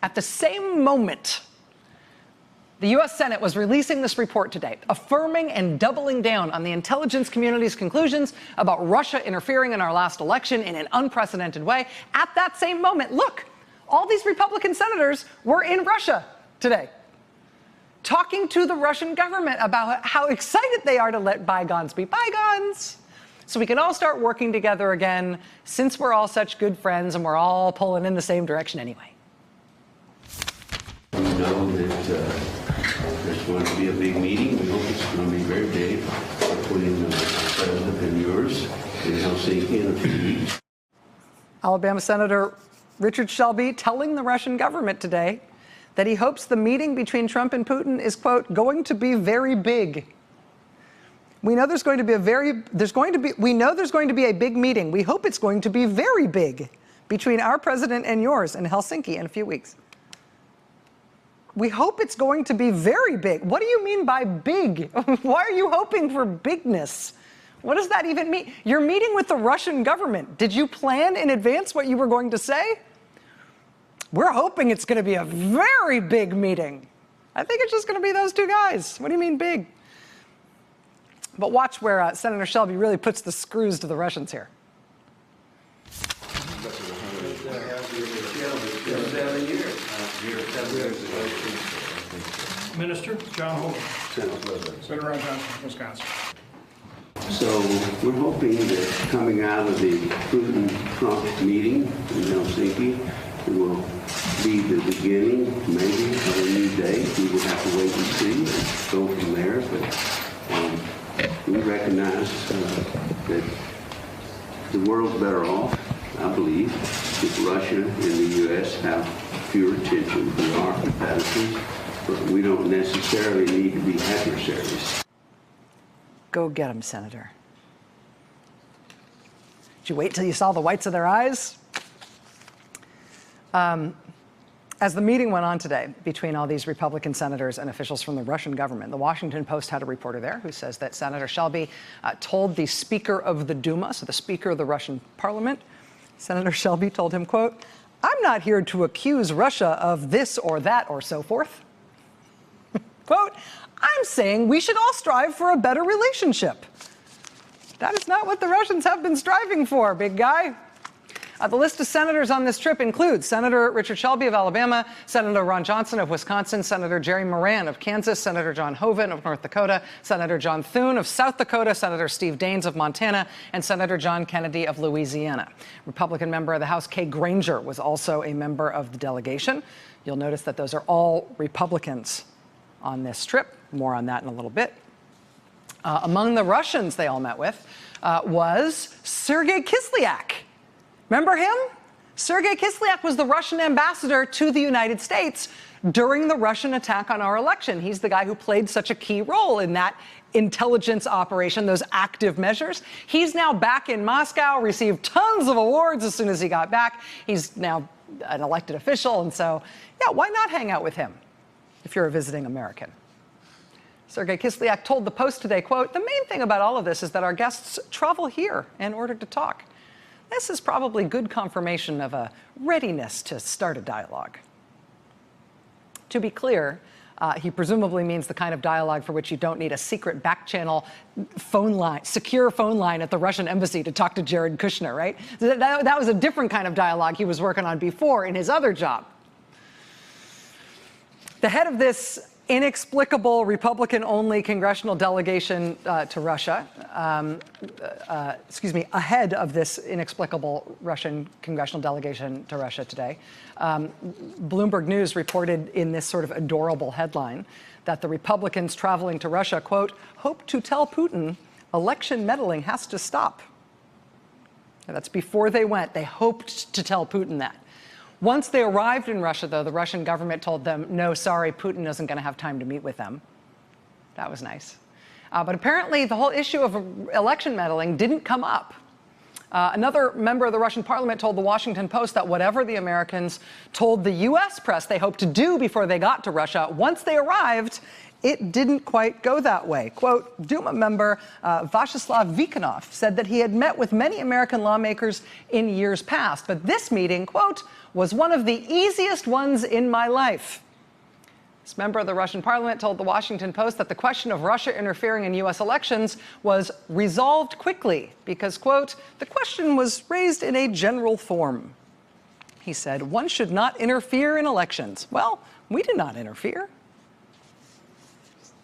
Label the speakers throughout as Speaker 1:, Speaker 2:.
Speaker 1: At the same moment, the U.S. Senate was releasing this report today, affirming and doubling down on the intelligence community's conclusions about Russia interfering in our last election in an unprecedented way. At that same moment, look, all these Republican senators were in Russia today, talking to the Russian government about how excited they are to let bygones be bygones, so we can all start working together again, since we're all such good friends and we're all pulling in the same direction anyway.
Speaker 2: We know that there's going to be a big meeting. We hope it's going to be very big, between the president and yours in Helsinki in a few weeks.
Speaker 1: Alabama Senator Richard Shelby telling the Russian government today that he hopes the meeting between Trump and Putin is, quote, going to be very big. We know there's going to be a big meeting. We hope it's going to be very big between our president and yours in Helsinki in a few weeks. We hope it's going to be very big. What do you mean by big? Why are you hoping for bigness? What does that even mean? You're meeting with the Russian government. Did you plan in advance what you were going to say? We're hoping it's going to be a very big meeting. I think it's just going to be those two guys. What do you mean big? But watch where Senator Shelby really puts the screws to the Russians here.
Speaker 3: Minister John Hogan. Senator Ron Johnson, Wisconsin.
Speaker 2: So we're hoping that coming out of the Putin-Trump meeting in Helsinki, it will be the beginning, maybe, of a new day. We will have to wait and see and go from there. But we recognize that the world's better off, I believe, if Russia and the U.S. have fewer tensions with our competitors. But we don't necessarily need to be adversaries.
Speaker 1: Go get them, Senator. Did you wait till you saw the whites of their eyes? As the meeting went on today between all these Republican senators and officials from the Russian government, the Washington Post had a reporter there who says that Senator Shelby told the Speaker of the Duma, so the Speaker of the Russian Parliament, Senator Shelby told him, quote, "I'm not here to accuse Russia of this or that or so forth." Quote, "I'm saying we should all strive for a better relationship." That is not what the Russians have been striving for, big guy. The list of senators on this trip includes Senator Richard Shelby of Alabama, Senator Ron Johnson of Wisconsin, Senator Jerry Moran of Kansas, Senator John Hoeven of North Dakota, Senator John Thune of South Dakota, Senator Steve Daines of Montana, and Senator John Kennedy of Louisiana. Republican member of the House Kay Granger was also a member of the delegation. You'll notice that those are all Republicans on this trip. More on that in a little bit. Among the Russians they all met with was Sergei Kislyak. Remember him? Sergei Kislyak was the Russian ambassador to the United States during the Russian attack on our election. He's the guy who played such a key role in that intelligence operation, those active measures. He's now back in Moscow, received tons of awards as soon as he got back. He's now an elected official, and so, yeah, why not hang out with him if you're a visiting American? Sergei Kislyak told the Post today, quote, "The main thing about all of this is that our guests travel here in order to talk. This is probably good confirmation of a readiness to start a dialogue." To be clear, he presumably means the kind of dialogue for which you don't need a secret back channel phone line, secure phone line at the Russian embassy to talk to Jared Kushner, right? That was a different kind of dialogue he was working on before in his other job. The head of this inexplicable Republican-only congressional delegation to Russia, ahead of this inexplicable Russian congressional delegation to Russia today, Bloomberg News reported in this sort of adorable headline that the Republicans traveling to Russia, quote, "hope to tell Putin election meddling has to stop." And that's before they went. They hoped to tell Putin that. Once they arrived in Russia, though, the Russian government told them, no, sorry, Putin isn't going to have time to meet with them. That was nice. But apparently the whole issue of election meddling didn't come up. Another member of the Russian parliament told the Washington Post that whatever the Americans told the U.S. press they hoped to do before they got to Russia, once they arrived, it didn't quite go that way. Quote, Duma member Vyacheslav Vikhanov said that he had met with many American lawmakers in years past, but this meeting, quote, was one of the easiest ones in my life. This member of the Russian parliament told the Washington Post that the question of Russia interfering in U.S. elections was resolved quickly because, quote, the question was raised in a general form. He said, one should not interfere in elections. Well, we did not interfere.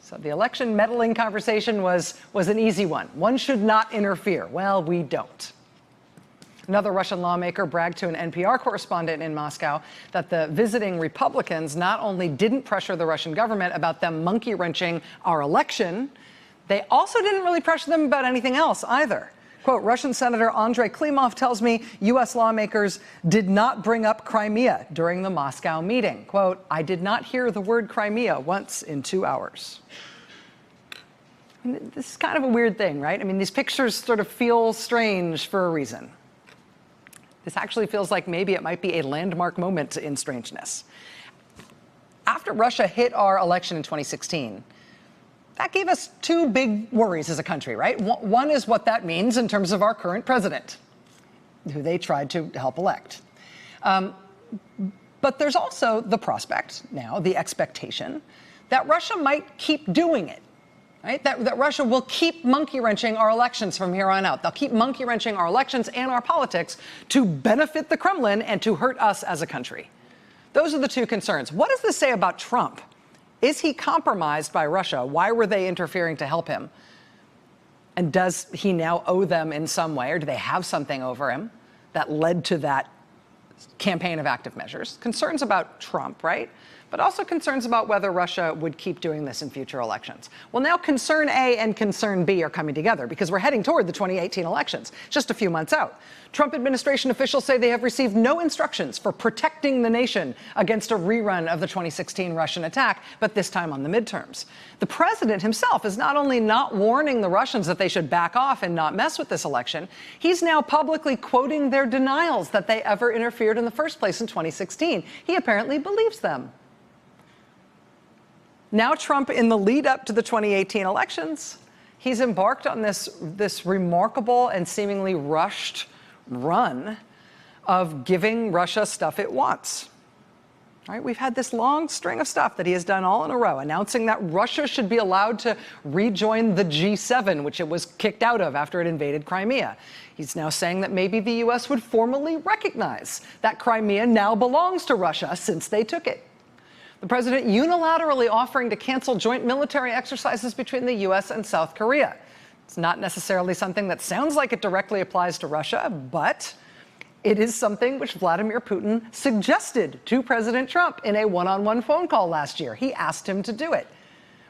Speaker 1: So the election meddling conversation was an easy one. One should not interfere. Well, we don't. Another Russian lawmaker bragged to an NPR correspondent in Moscow that the visiting Republicans not only didn't pressure the Russian government about them monkey-wrenching our election, they also didn't really pressure them about anything else either. Quote, Russian Senator Andrei Klimov tells me U.S. lawmakers did not bring up Crimea during the Moscow meeting. Quote, I did not hear the word Crimea once in 2 hours. I mean, this is kind of a weird thing, right? I mean, these pictures sort of feel strange for a reason. This actually feels like maybe it might be a landmark moment in strangeness. After Russia hit our election in 2016, that gave us two big worries as a country, right? One is what that means in terms of our current president, who they tried to help elect. But there's also the prospect now, the expectation, that Russia might keep doing it. Right? That Russia will keep monkey-wrenching our elections from here on out. They'll keep monkey-wrenching our elections and our politics to benefit the Kremlin and to hurt us as a country. Those are the two concerns. What does this say about Trump? Is he compromised by Russia? Why were they interfering to help him? And does he now owe them in some way, or do they have something over him that led to that campaign of active measures? Concerns about Trump, right? But also concerns about whether Russia would keep doing this in future elections. Well, now concern A and concern B are coming together because we're heading toward the 2018 elections, just a few months out. Trump administration officials say they have received no instructions for protecting the nation against a rerun of the 2016 Russian attack, but this time on the midterms. The president himself is not only not warning the Russians that they should back off and not mess with this election, he's now publicly quoting their denials that they ever interfered in the first place in 2016. He apparently believes them. Now Trump, in the lead up to the 2018 elections, he's embarked on this remarkable and seemingly rushed run of giving Russia stuff it wants. All right, we've had this long string of stuff that he has done all in a row, announcing that Russia should be allowed to rejoin the G7, which it was kicked out of after it invaded Crimea. He's now saying that maybe the U.S. would formally recognize that Crimea now belongs to Russia since they took it. The president unilaterally offering to cancel joint military exercises between the U.S. and South Korea. It's not necessarily something that sounds like it directly applies to Russia, but it is something which Vladimir Putin suggested to President Trump in a one-on-one phone call last year. He asked him to do it.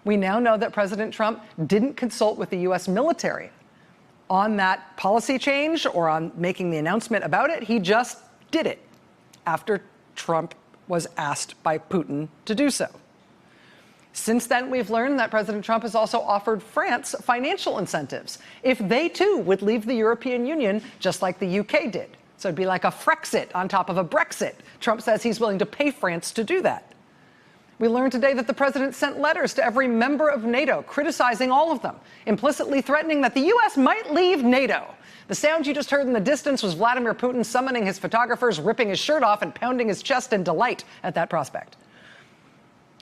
Speaker 1: We now know that President Trump didn't consult with the U.S. military on that policy change or on making the announcement about it. He just did it after Trump was asked by Putin to do so. Since then, we've learned that President Trump has also offered France financial incentives if they too would leave the European Union just like the UK did. So it'd be like a Frexit on top of a Brexit. Trump says he's willing to pay France to do that. We learned today that the president sent letters to every member of NATO criticizing all of them, implicitly threatening that the U.S. might leave NATO. The sound you just heard in the distance was Vladimir Putin summoning his photographers, ripping his shirt off, and pounding his chest in delight at that prospect.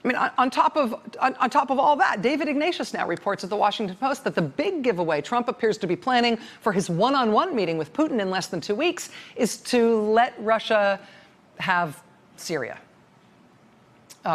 Speaker 1: I mean, on top of all that, David Ignatius now reports at the Washington Post that the big giveaway Trump appears to be planning for his one-on-one meeting with Putin in less than 2 weeks is to let Russia have Syria.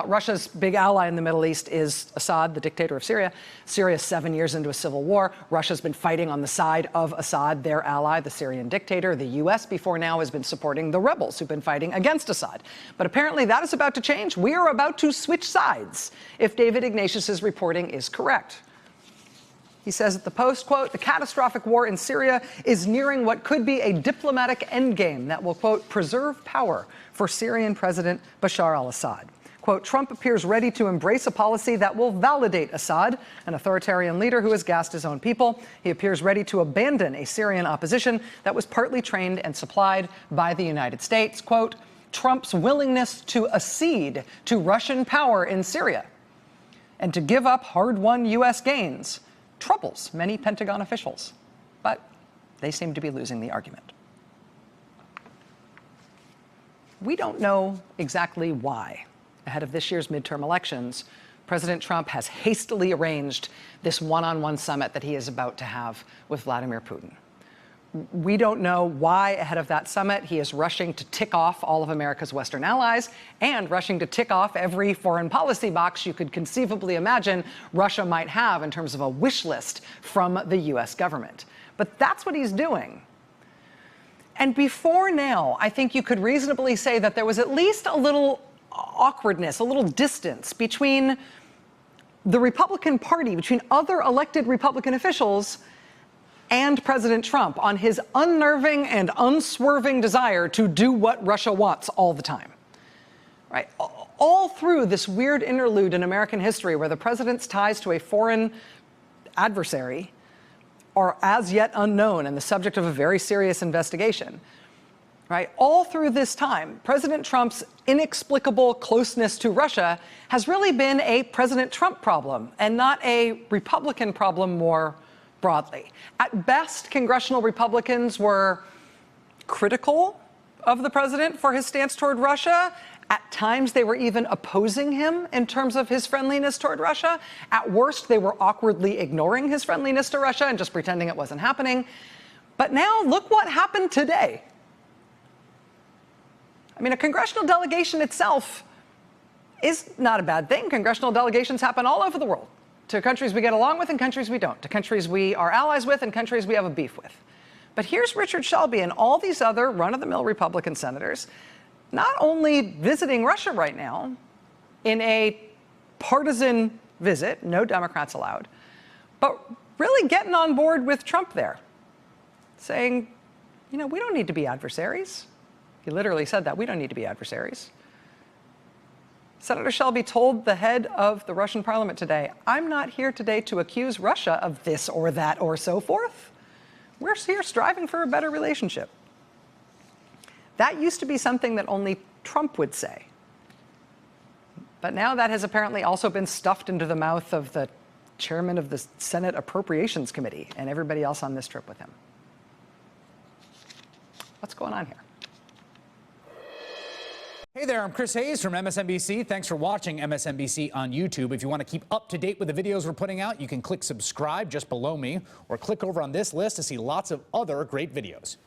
Speaker 1: Russia's big ally in the Middle East is Assad, the dictator of Syria. Syria is 7 years into a civil war. Russia's been fighting on the side of Assad, their ally, the Syrian dictator. The U.S. before now has been supporting the rebels who've been fighting against Assad. But apparently that is about to change. We are about to switch sides if David Ignatius's reporting is correct. He says at the Post, quote, the catastrophic war in Syria is nearing what could be a diplomatic endgame that will, quote, preserve power for Syrian President Bashar al-Assad. Quote, Trump appears ready to embrace a policy that will validate Assad, an authoritarian leader who has gassed his own people. He appears ready to abandon a Syrian opposition that was partly trained and supplied by the United States. Quote, Trump's willingness to accede to Russian power in Syria. and to give up hard-won U.S. gains troubles many Pentagon officials. But they seem to be losing the argument. We don't know exactly why, ahead of this year's midterm elections, President Trump has hastily arranged this one-on-one summit that he is about to have with Vladimir Putin. We don't know why, ahead of that summit, he is rushing to tick off all of America's Western allies and rushing to tick off every foreign policy box you could conceivably imagine Russia might have in terms of a wish list from the U.S. government. But that's what he's doing. And before now, I think you could reasonably say that there was at least a little awkwardness, a little distance between the Republican Party, between other elected Republican officials and President Trump on his unnerving and unswerving desire to do what Russia wants all the time. Right? All through this weird interlude in American history where the president's ties to a foreign adversary are as yet unknown and the subject of a very serious investigation. Right? All through this time, President Trump's inexplicable closeness to Russia has really been a President Trump problem and not a Republican problem more broadly. At best, congressional Republicans were critical of the president for his stance toward Russia. At times, they were even opposing him in terms of his friendliness toward Russia. At worst, they were awkwardly ignoring his friendliness to Russia and just pretending it wasn't happening. But now, look what happened today. I mean, a congressional delegation itself is not a bad thing. Congressional delegations happen all over the world, to countries we get along with and countries we don't, to countries we are allies with and countries we have a beef with. But here's Richard Shelby and all these other run-of-the-mill Republican senators not only visiting Russia right now in a partisan visit, no Democrats allowed, but really getting on board with Trump there, saying, you know, we don't need to be adversaries. He literally said that. We don't need to be adversaries. Senator Shelby told the head of the Russian parliament today, I'm not here today to accuse Russia of this or that or so forth. We're here striving for a better relationship. That used to be something that only Trump would say. But now that has apparently also been stuffed into the mouth of the chairman of the Senate Appropriations Committee and everybody else on this trip with him. What's going on here?
Speaker 4: Hey there, I'm Chris Hayes from MSNBC. Thanks for watching MSNBC on YouTube. If you want to keep up to date with the videos we're putting out, you can click subscribe just below me or click over on this list to see lots of other great videos.